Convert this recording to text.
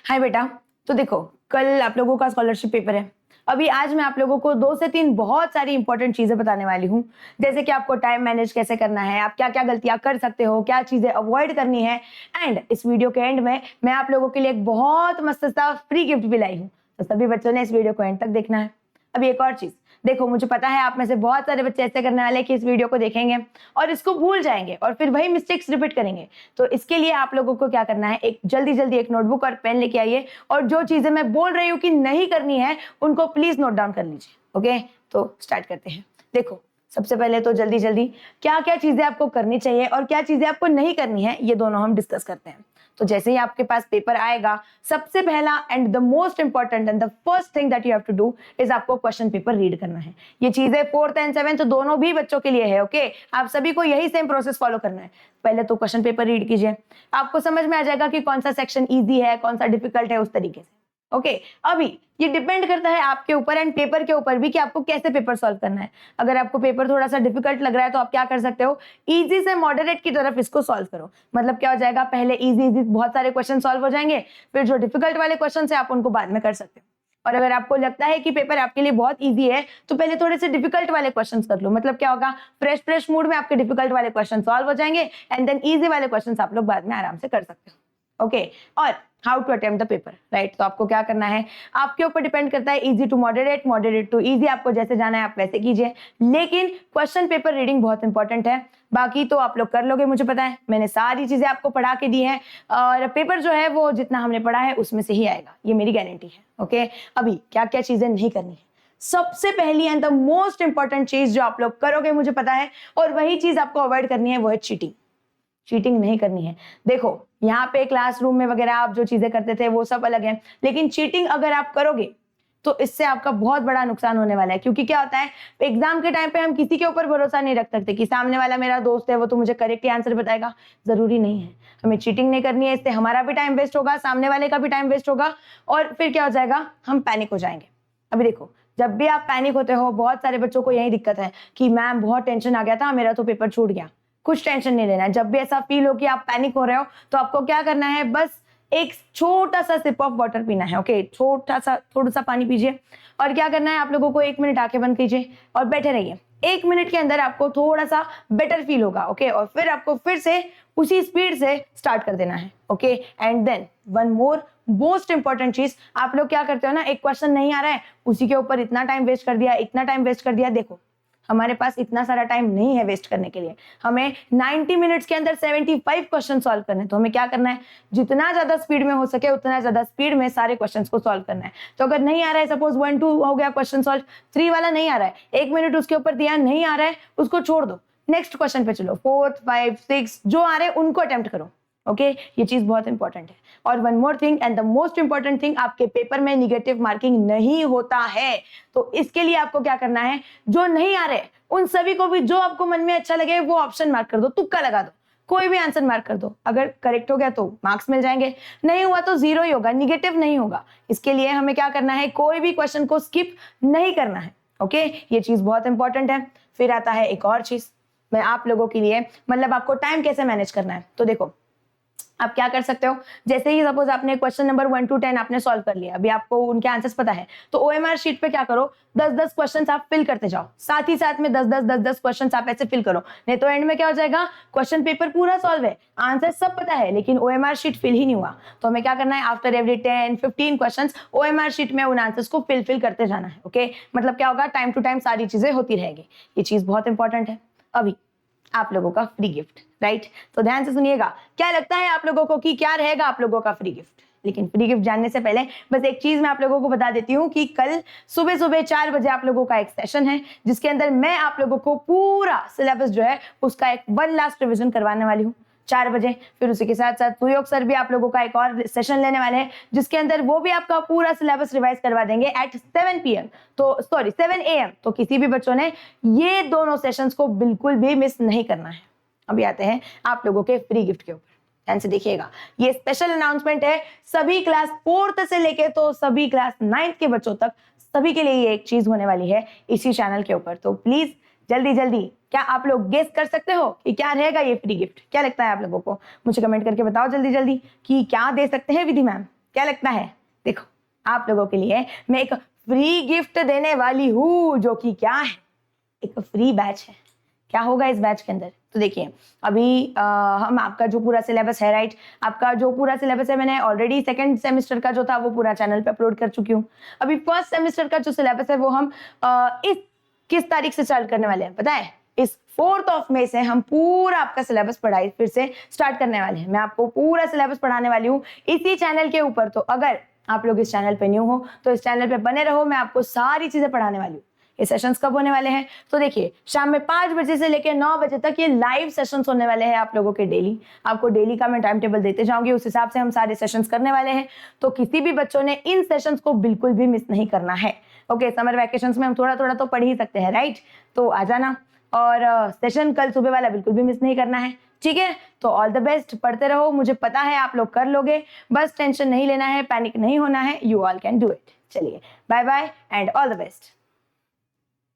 हाय बेटा, तो देखो कल आप लोगों का स्कॉलरशिप पेपर है। अभी आज मैं आप लोगों को 2 से 3 बहुत सारी इंपॉर्टेंट चीजें बताने वाली हूँ, जैसे कि आपको टाइम मैनेज कैसे करना है, आप क्या क्या गलतियां कर सकते हो, क्या चीजें अवॉइड करनी है। एंड इस वीडियो के एंड में मैं आप लोगों के लिए एक बहुत मस्त सा फ्री गिफ्ट भी लाई हूँ, तो सभी बच्चों ने इस वीडियो को एंड तक देखना है। अभी एक और चीज देखो, मुझे पता है आप में से बहुत सारे बच्चे ऐसे करने वाले हैं कि इस वीडियो को देखेंगे और इसको भूल जाएंगे और फिर वही मिस्टेक्स रिपीट करेंगे। तो इसके लिए आप लोगों को क्या करना है, एक जल्दी जल्दी एक नोटबुक और पेन लेके आइए और जो चीजें मैं बोल रही हूँ कि नहीं करनी है उनको प्लीज नोट डाउन कर लीजिए। ओके, तो स्टार्ट करते हैं। देखो, सबसे पहले तो जल्दी जल्दी क्या क्या चीजें आपको करनी चाहिए और क्या चीजें आपको नहीं करनी है, ये दोनों हम डिस्कस करते हैं। तो जैसे ही आपके पास पेपर आएगा, सबसे पहला and the most important and the first thing that you have to do is आपको क्वेश्चन पेपर रीड करना है। ये चीजें 4th एंड 7th दोनों भी बच्चों के लिए है। ओके, आप सभी को यही सेम प्रोसेस फॉलो करना है। पहले तो क्वेश्चन पेपर रीड कीजिए, आपको समझ में आ जाएगा कि कौन सा सेक्शन ईजी है, कौन सा डिफिकल्ट है, उस तरीके से। ओके, अभी ये डिपेंड करता है आपके ऊपर एंड पेपर के ऊपर भी कि आपको कैसे पेपर सॉल्व करना है। अगर आपको पेपर थोड़ा सा डिफिकल्ट लग रहा है तो आप क्या कर सकते हो, इजी से मॉडरेट की तरफ इसको सॉल्व करो। मतलब क्या हो जाएगा, पहले इजी इजी बहुत सारे क्वेश्चन सॉल्व हो जाएंगे, फिर जो डिफिकल्ट वाले क्वेश्चन है आप उनको बाद में कर सकते हो। और अगर आपको लगता है कि पेपर आपके लिए बहुत इजी है तो पहले थोड़े से डिफिकल्ट वाले क्वेश्चंस कर लो। मतलब क्या होगा, फ्रेश मूड में आपके डिफिकल्ट वाले क्वेश्चन सॉल्व हो जाएंगे एंड देन इजी वाले क्वेश्चंस आप लोग बाद में आराम से कर सकते हो। ओके, और how to attempt the paper, right. तो आपको क्या करना है, आपके ऊपर डिपेंड करता है, easy to moderate, moderate to easy, आपको जैसे जाना है आप वैसे कीजिए। लेकिन क्वेश्चन पेपर रीडिंग बहुत इंपॉर्टेंट है, बाकी तो आप लोग कर लोगे, मुझे पता है, मैंने सारी चीजें आपको पढ़ा के दी हैं और पेपर जो है वो जितना हमने पढ़ा है उसमें से ही आएगा, ये मेरी गारंटी है। ओके, अभी क्या क्या चीजें नहीं करनी है। सबसे पहली एंड द मोस्ट इंपॉर्टेंट चीज जो आप लोग करोगे मुझे पता है, और वही चीज आपको अवॉइड करनी है, वो है चीटिंग। चीटिंग नहीं करनी है। देखो, यहाँ पे क्लासरूम में वगैरह आप जो चीजें करते थे वो सब अलग है, लेकिन चीटिंग अगर आप करोगे तो इससे आपका बहुत बड़ा नुकसान होने वाला है। क्योंकि क्या होता है, एग्जाम के टाइम पे हम किसी के ऊपर भरोसा नहीं रख सकते कि सामने वाला मेरा दोस्त है वो तो मुझे करेक्ट आंसर बताएगा। जरूरी नहीं है, हमें चीटिंग नहीं करनी है, इससे हमारा भी टाइम वेस्ट होगा, सामने वाले का भी टाइम वेस्ट होगा और फिर क्या हो जाएगा, हम पैनिक हो जाएंगे। अभी देखो, जब भी आप पैनिक होते हो, बहुत सारे बच्चों को यही दिक्कत है कि मैम बहुत टेंशन आ गया था, मेरा तो पेपर छूट गया। कुछ टेंशन नहीं लेना है। जब भी ऐसा फील हो कि आप पैनिक हो रहे हो तो आपको क्या करना है, बस एक छोटा सा सिप ऑफ वाटर पीना है। ओके, छोटा सा थोड़ा सा पानी पीजिए और क्या करना है, आप लोगों को 1 मिनट आंखें बंद कीजिए और बैठे रहिए। 1 मिनट के अंदर आपको थोड़ा सा बेटर फील होगा। ओके, और फिर आपको फिर से उसी स्पीड से स्टार्ट कर देना है। Okay, and then one more most important चीज, आप लोग क्या करते हो ना, एक क्वेश्चन नहीं आ रहा है, उसी के ऊपर इतना टाइम वेस्ट कर दिया, इतना टाइम वेस्ट कर दिया। देखो, हमारे पास इतना सारा टाइम नहीं है वेस्ट करने के लिए। हमें 90 मिनट्स के अंदर 75 क्वेश्चन सॉल्व करने हैं। तो हमें क्या करना है, जितना ज्यादा स्पीड में हो सके उतना ज्यादा स्पीड में सारे क्वेश्चंस को सॉल्व करना है। तो अगर नहीं आ रहा है, सपोज 1 2 हो गया क्वेश्चन सॉल्व, 3 वाला नहीं आ रहा है, 1 मिनट उसके ऊपर दिया, नहीं आ रहा है, उसको छोड़ दो, नेक्स्ट क्वेश्चन पे चलो, 4th 5 6 जो आ रहे हैं उनको अटेम्प्ट करो। ओके, ये चीज बहुत इंपॉर्टेंट है। और one more thing and the most important thing, आपके पेपर में निगेटिव मार्किंग नहीं होता है। तो इसके लिए आपको क्या करना है, जो नहीं आ रहे उन सभी को भी जो आपको मन में अच्छा लगे वो ऑप्शन मार्क कर दो, तुक्का लगा दो, कोई भी आंसर मार्क कर दो। अगर करेक्ट हो गया तो मार्क्स मिल जाएंगे, नहीं हुआ तो 0 ही होगा, निगेटिव नहीं होगा। इसके लिए हमें क्या करना है, कोई भी क्वेश्चन को स्किप नहीं करना है। ओके, ये चीज बहुत इंपॉर्टेंट है। फिर आता है एक और चीज, मैं आप लोगों के लिए, मतलब आपको टाइम कैसे मैनेज करना है। तो देखो, आप क्या कर सकते हो, जैसे ही सपोज आपने क्वेश्चन नंबर 1 to 10 आपने सॉल्व कर लिया, अभी आपको उनके आंसर्स पता है, तो ओएमआर शीट पे क्या करो, 10-10 क्वेश्चंस आप फिल करते जाओ, साथ ही साथ में 10-10 क्वेश्चंस आप ऐसे फिल करो। नहीं तो एंड में क्या हो जाएगा, क्वेश्चन पेपर पूरा सॉल्व है, आंसर सब पता है, लेकिन ओएमआर शीट फिल ही नहीं हुआ। तो हमें क्या करना है, after every 10-15 questions OMR sheet में उन आंसर्स को फिल करते जाना है। ओके, मतलब क्या होगा, टाइम टू टाइम सारी चीजें होती रहेगी। ये चीज बहुत इंपॉर्टेंट है। अभी आप लोगों का फ्री गिफ्ट, राइट। तो ध्यान से सुनिएगा, क्या लगता है आप लोगों को कि क्या रहेगा आप लोगों का फ्री गिफ्ट। लेकिन फ्री गिफ्ट जानने से पहले बस एक चीज मैं आप लोगों को बता देती हूँ कि कल सुबह सुबह 4 बजे आप लोगों का एक सेशन है, जिसके अंदर मैं आप लोगों को पूरा सिलेबस जो है उसका एक 1 लास्ट रिविजन करवाने वाली हूँ 4 बजे। फिर उसी के साथ साथ सुयोग सर भी आप लोगों का एक और सेशन लेने वाले हैं, जिसके अंदर वो भी आपका पूरा सिलेबस रिवाइज करवा देंगे एट 7 PM, तो सॉरी 7 AM। तो किसी भी बच्चों ने ये दोनों सेशंस को बिल्कुल भी मिस नहीं करना है। अभी आते हैं आप लोगों के फ्री गिफ्ट के ऊपर, ध्यान से देखिएगा। ये स्पेशल अनाउंसमेंट है सभी क्लास 4th से लेके तो सभी क्लास 9th के बच्चों तक, सभी के लिए ये एक चीज होने वाली है इसी चैनल के ऊपर। तो प्लीज जल्दी जल्दी, क्या आप लोग गेस कर सकते हो कि क्या रहेगा ये फ्री गिफ्ट? क्या लगता है आप लोगों को? मुझे कमेंट करके बताओ जल्दी जल्दी कि क्या दे सकते हैं विधि मैम। क्या लगता है? देखो, आप लोगों के लिए मैं एक फ्री गिफ्ट देने वाली हूँ, जो कि क्या है? एक फ्री बैच है। क्या होगा इस बैच के अंदर? तो देखिए, अभी हम आपका जो पूरा सिलेबस है, राइट, आपका जो पूरा सिलेबस है मैंने ऑलरेडी सेकंड सेमेस्टर का जो था वो पूरा चैनल पे अपलोड कर चुकी हूँ। अभी फर्स्ट सेमेस्टर का जो सिलेबस है वो हम इस किस तारीख से स्टार्ट करने वाले हैं पता है? इस 4th ऑफ मई से हम पूरा आपका सिलेबस पढ़ाई फिर से स्टार्ट करने वाले हैं। मैं आपको पूरा सिलेबस पढ़ाने वाली हूँ इसी चैनल के ऊपर। तो अगर आप लोग इस चैनल पे न्यू हो तो इस चैनल पे बने रहो, मैं आपको सारी चीजें पढ़ाने वाली हूँ। ये सेशंस कब होने वाले हैं? तो देखिए, शाम में 5 बजे से लेकर 9 बजे तक ये लाइव सेशंस होने वाले हैं आप लोगों के डेली। आपको डेली का मैं टाइम टेबल देते जाऊंगी, उस हिसाब से हम सारे सेशंस करने वाले हैं। तो किसी भी बच्चों ने इन सेशंस को बिल्कुल भी मिस नहीं करना है। ओके, समर वैकेशंस में हम थोड़ा थोड़ा तो पढ़ ही सकते हैं, राइट? तो आ जाना, और सेशन कल सुबह वाला बिल्कुल भी मिस नहीं करना है, ठीक है? तो ऑल द बेस्ट, पढ़ते रहो, मुझे पता है आप लोग कर लोगे। बस टेंशन नहीं लेना है, पैनिक नहीं होना है, you all can do it. चलिए, bye bye and all the best.